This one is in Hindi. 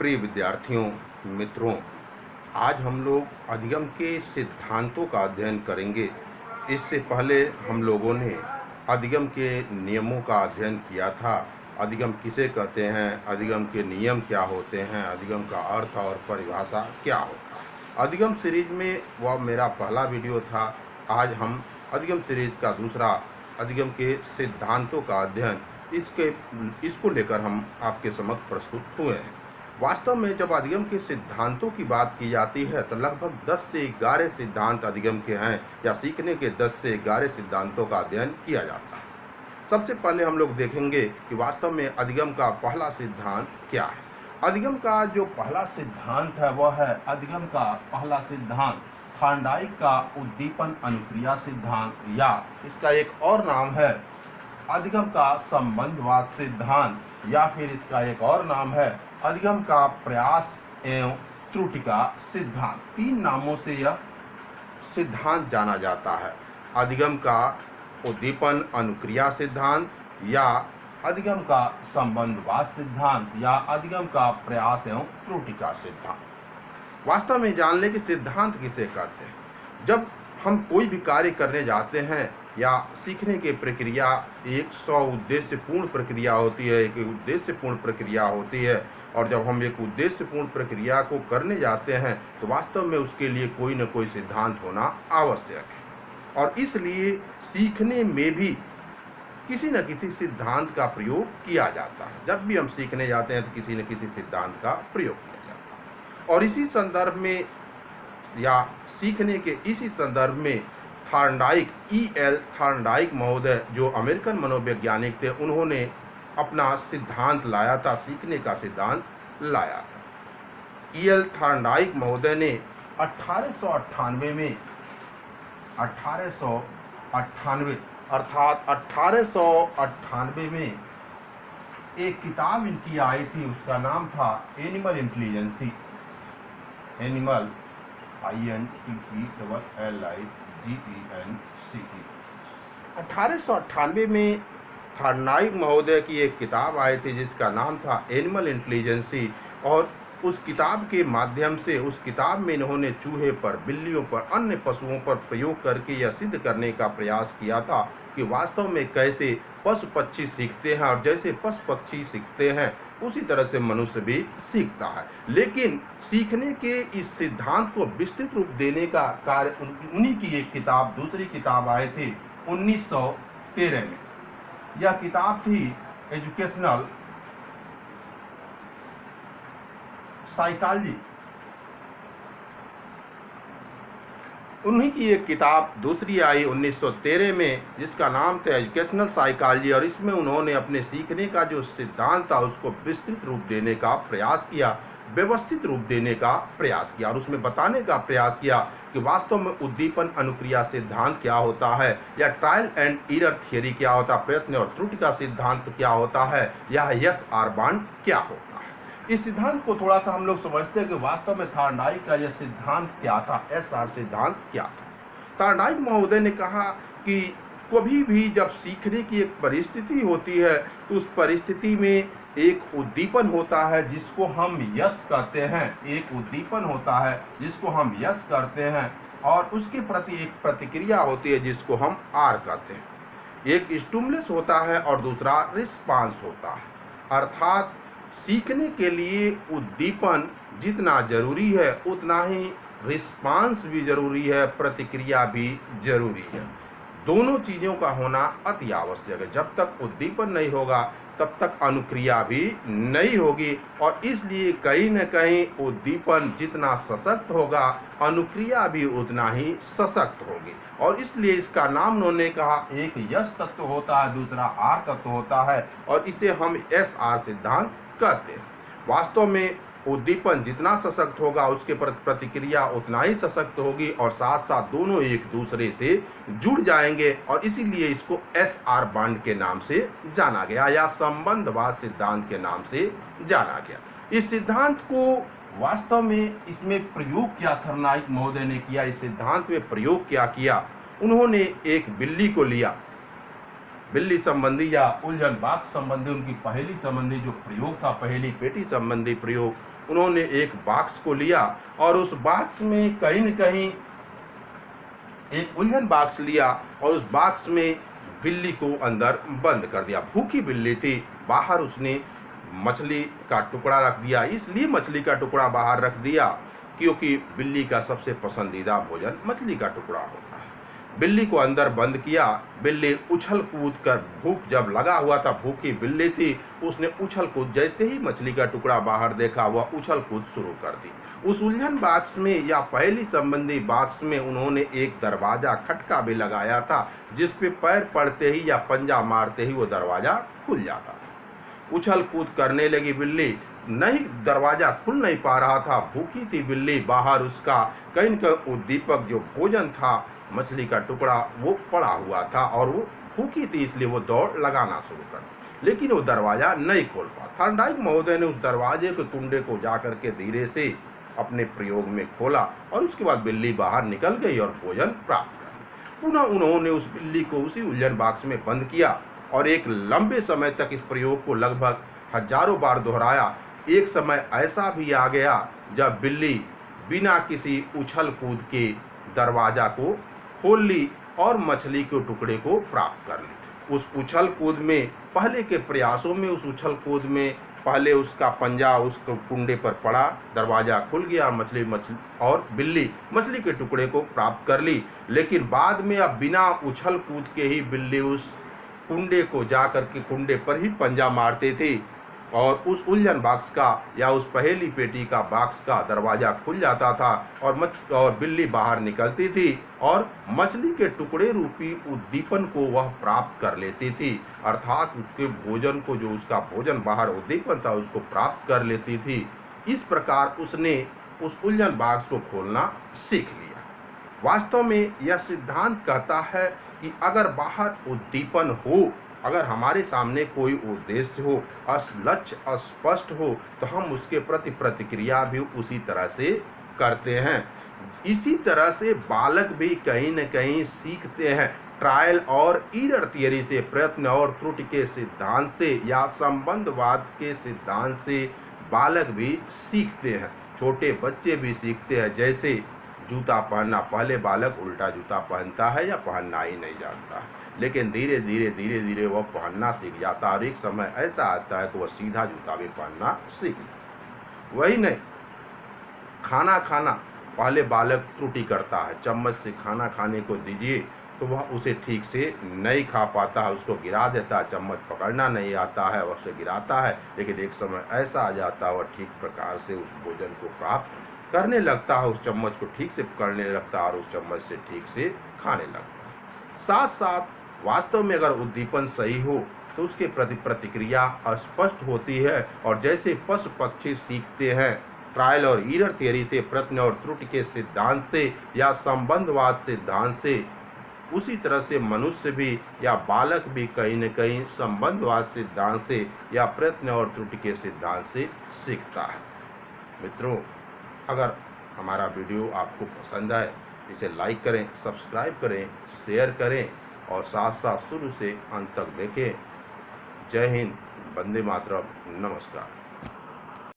प्रिय विद्यार्थियों, मित्रों, आज हम लोग अधिगम के सिद्धांतों का अध्ययन करेंगे। इससे पहले हम लोगों ने अधिगम के नियमों का अध्ययन किया था। अधिगम किसे कहते हैं, अधिगम के नियम क्या होते हैं, अधिगम का अर्थ और परिभाषा क्या होता है। अधिगम सीरीज में वह मेरा पहला वीडियो था। आज हम अधिगम सीरीज का दूसरा अधिगम के सिद्धांतों का अध्ययन इसको लेकर हम आपके समक्ष प्रस्तुत हुए हैं। वास्तव में जब अधिगम के सिद्धांतों की बात की जाती है तो लगभग 10 से 11 सिद्धांत अधिगम के हैं, या सीखने के 10 से 11 सिद्धांतों का अध्ययन किया जाता है। सबसे पहले हम लोग देखेंगे कि वास्तव में अधिगम का पहला सिद्धांत क्या है। अधिगम का जो पहला सिद्धांत है वह है, अधिगम का पहला सिद्धांत थार्नडाइक का उद्दीपन अनुक्रिया सिद्धांत, या इसका एक और नाम है अधिगम का संबंधवाद सिद्धांत, या फिर इसका एक और नाम है अधिगम का प्रयास एवं त्रुटि का सिद्धांत। 3 नामों से यह सिद्धांत जाना जाता है। अधिगम का उद्दीपन अनुक्रिया सिद्धांत, या अधिगम का संबंधवाद सिद्धांत, या अधिगम का प्रयास एवं त्रुटि का सिद्धांत। वास्तव में जान लें कि सिद्धांत किसे कहते हैं। जब हम कोई भी कार्य करने जाते हैं या सीखने की प्रक्रिया एक उद्देश्यपूर्ण प्रक्रिया होती है, एक उद्देश्यपूर्ण प्रक्रिया होती है, और जब हम एक उद्देश्यपूर्ण प्रक्रिया को करने जाते हैं तो वास्तव में उसके लिए कोई न कोई सिद्धांत होना आवश्यक है। और इसलिए सीखने में भी किसी न किसी सिद्धांत का प्रयोग किया जाता है। जब भी हम सीखने जाते हैं तो किसी न किसी सिद्धांत का प्रयोग किया जाता है। और इसी संदर्भ में या सीखने के इसी संदर्भ में थार्नडाइक महोदय, जो अमेरिकन मनोवैज्ञानिक थे, उन्होंने अपना सिद्धांत लाया था, सीखने का सिद्धांत लाया था। E.L. थार्नडाइक महोदय ने 1898 में 1898 में एक किताब इनकी आई थी, उसका नाम था एनिमल इंटेलिजेंसी। Animal INTELLIGENCE। 1898 में थार्नडाइक महोदय की एक किताब आई थी जिसका नाम था एनिमल इंटेलिजेंसी, और उस किताब के माध्यम से, उस किताब में इन्होंने चूहे पर, बिल्लियों पर, अन्य पशुओं पर प्रयोग करके यह सिद्ध करने का प्रयास किया था कि वास्तव में कैसे पशु पक्षी सीखते हैं, और जैसे पशु पक्षी सीखते हैं उसी तरह से मनुष्य भी सीखता है। लेकिन सीखने के इस सिद्धांत को विस्तृत रूप देने का कार्य उन्हीं की एक किताब, दूसरी किताब आई थी 1913 में। यह किताब थी एजुकेशनल साइकोलॉजी। उन्हीं की एक किताब दूसरी आई 1913 में जिसका नाम था एजुकेशनल साइकोलॉजी, और इसमें उन्होंने अपने सीखने का जो सिद्धांत था उसको विस्तृत रूप देने का प्रयास किया, व्यवस्थित रूप देने का प्रयास किया, और उसमें बताने का प्रयास किया कि वास्तव में उद्दीपन अनुक्रिया सिद्धांत क्या होता है, या ट्रायल एंड एरर थियरी क्या होता है, प्रयत्न और त्रुटि का सिद्धांत क्या होता है, या यस आर बांड क्या होता है। इस सिद्धांत को थोड़ा सा हम लोग समझते हैं कि वास्तव में थार्नडाइक का यह सिद्धांत क्या था, एसआर सिद्धांत क्या था। थार्नडाइक महोदय ने कहा कि कभी भी जब सीखने की एक परिस्थिति होती है तो उस परिस्थिति में एक उद्दीपन होता है जिसको हम यस कहते हैं, एक उद्दीपन होता है जिसको हम यस करते हैं, और उसके प्रति एक प्रतिक्रिया होती है जिसको हम आर कहते हैं। एक स्टिमुलस होता है और दूसरा रिस्पांस होता है। अर्थात सीखने के लिए उद्दीपन जितना जरूरी है उतना ही रिस्पांस भी जरूरी है, प्रतिक्रिया भी जरूरी है। दोनों चीज़ों का होना अति आवश्यक है। जब तक उद्दीपन नहीं होगा तब तक अनुक्रिया भी नहीं होगी, और इसलिए कहीं न कहीं उद्दीपन जितना सशक्त होगा अनुक्रिया भी उतना ही सशक्त होगी। और इसलिए इसका नाम उन्होंने कहा, एक यस तत्व होता है, दूसरा आर तत्व होता है, और इसे हम एस आर सिद्धांत कहते हैं। वास्तव में उद्दीपन जितना सशक्त होगा उसके प्रतिक्रिया उतना ही सशक्त होगी, और साथ साथ दोनों एक दूसरे से जुड़ जाएंगे, और इसीलिए इसको एस आर बांड के नाम से जाना गया, या संबंधवाद सिद्धांत के नाम से जाना गया। इस सिद्धांत को वास्तव में इसमें प्रयोग क्या थार्नडाइक महोदय ने किया, इस सिद्धांत में प्रयोग क्या किया, उन्होंने एक बिल्ली को लिया, बिल्ली संबंधी या उलझन बाग संबंधी उनकी पहली संबंधी जो प्रयोग था, पहली पेटी संबंधी प्रयोग, उन्होंने एक बॉक्स को लिया और उस बॉक्स में कहीं न कहीं एक उलझन बॉक्स लिया और उस बॉक्स में बिल्ली को अंदर बंद कर दिया। भूखी बिल्ली थी, बाहर उसने मछली का टुकड़ा रख दिया। इसलिए मछली का टुकड़ा बाहर रख दिया क्योंकि बिल्ली का सबसे पसंदीदा भोजन मछली का टुकड़ा होता है। बिल्ली को अंदर बंद किया। बिल्ली उछल कूद कर, भूख जब लगा हुआ था, भूखी बिल्ली थी, उसने उछल कूद, जैसे ही मछली का टुकड़ा बाहर देखा वह उछल कूद शुरू कर दी। उस उलझन बॉक्स में या पहेली संबंधी बॉक्स में उन्होंने एक दरवाजा खटका भी लगाया था, जिस पे पैर पड़ते ही या पंजा मारते ही वो दरवाजा खुल जाता था। उछल कूद करने लगी बिल्ली, नहीं, दरवाजा खुल नहीं पा रहा था। भूखी थी बिल्ली, बाहर उसका कहीं न कहीं उद्दीपक जो भोजन था, मछली का टुकड़ा, वो पड़ा हुआ था और वो भूखी थी, इसलिए वो दौड़ लगाना शुरू कर दी, लेकिन वो दरवाजा नहीं खोल पाया। थॉर्नडाइक महोदय ने उस दरवाजे के कुंडे को जाकर के धीरे से अपने प्रयोग में खोला और उसके बाद बिल्ली बाहर निकल गई और भोजन प्राप्त कर लिया। पुनः उन्होंने उस बिल्ली को उसी उलझन बॉक्स में बंद किया और एक लंबे समय तक इस प्रयोग को लगभग हजारों बार दोहराया। एक समय ऐसा भी आ गया जब बिल्ली बिना किसी उछल कूद के दरवाजा को खोल ली और मछली के टुकड़े को प्राप्त कर ली। उस उछल कूद में, पहले के प्रयासों में, उस उछल कूद में पहले उसका पंजा उस कुंडे पर पड़ा, दरवाजा खुल गया, मछली और बिल्ली मछली के टुकड़े को प्राप्त कर ली। लेकिन बाद में अब बिना उछल कूद के ही बिल्ली उस कुंडे को जा करके कुंडे पर ही पंजा मारते थे और उस उलझन बॉक्स का या उस पहेली पेटी का बॉक्स का दरवाजा खुल जाता था और बिल्ली बाहर निकलती थी और मछली के टुकड़े रूपी उद्दीपन को वह प्राप्त कर लेती थी, अर्थात उसके भोजन को, जो उसका भोजन बाहर उद्दीपन था, उसको प्राप्त कर लेती थी। इस प्रकार उसने उस उलझन बॉक्स को खोलना सीख लिया। वास्तव में यह सिद्धांत कहता है कि अगर बाहर उद्दीपन हो, अगर हमारे सामने कोई उद्देश्य हो, लक्ष्य अस्पष्ट हो, तो हम उसके प्रति प्रतिक्रिया भी उसी तरह से करते हैं। इसी तरह से बालक भी कहीं न कहीं सीखते हैं। ट्रायल और एरर थियरी से, प्रयत्न और त्रुटि के सिद्धांत से या संबंधवाद के सिद्धांत से बालक भी सीखते हैं। छोटे बच्चे भी सीखते हैं। जैसे जूता पहनना, पहले बालक उल्टा जूता पहनता है या पहनना ही नहीं जानता है, लेकिन धीरे धीरे वह पहनना सीख जाता है और एक समय ऐसा आता है कि वह सीधा जूता भी पहनना सीख जाता है। वही नहीं, खाना खाना, पहले बालक त्रुटि करता है, चम्मच से खाना खाने को दीजिए तो वह उसे ठीक से नहीं खा पाता है, उसको गिरा देता है, चम्मच पकड़ना नहीं आता है, वह उसे गिराता है। लेकिन एक समय ऐसा आ जाता है, वह ठीक प्रकार से उस भोजन को प्राप्त करने लगता है, उस चम्मच को ठीक से पकड़ने लगता है और उस चम्मच से ठीक से खाने लगता है। साथ साथ वास्तव में अगर उद्दीपन सही हो तो उसके प्रति प्रतिक्रिया स्पष्ट होती है और जैसे पशु पक्षी सीखते हैं ट्रायल और एरर थियरी से, प्रयत्न और त्रुटि के सिद्धांत से या संबंधवाद सिद्धांत से, उसी तरह से मनुष्य भी या बालक भी कहीं न कहीं संबंधवाद सिद्धांत से या प्रयत्न और त्रुटि के सिद्धांत से सीखता है। मित्रों, अगर हमारा वीडियो आपको पसंद आए इसे लाइक करें, सब्सक्राइब करें, शेयर करें और साथ साथ शुरू से अंत तक देखें। जय हिंद, वंदे मातरम, नमस्कार।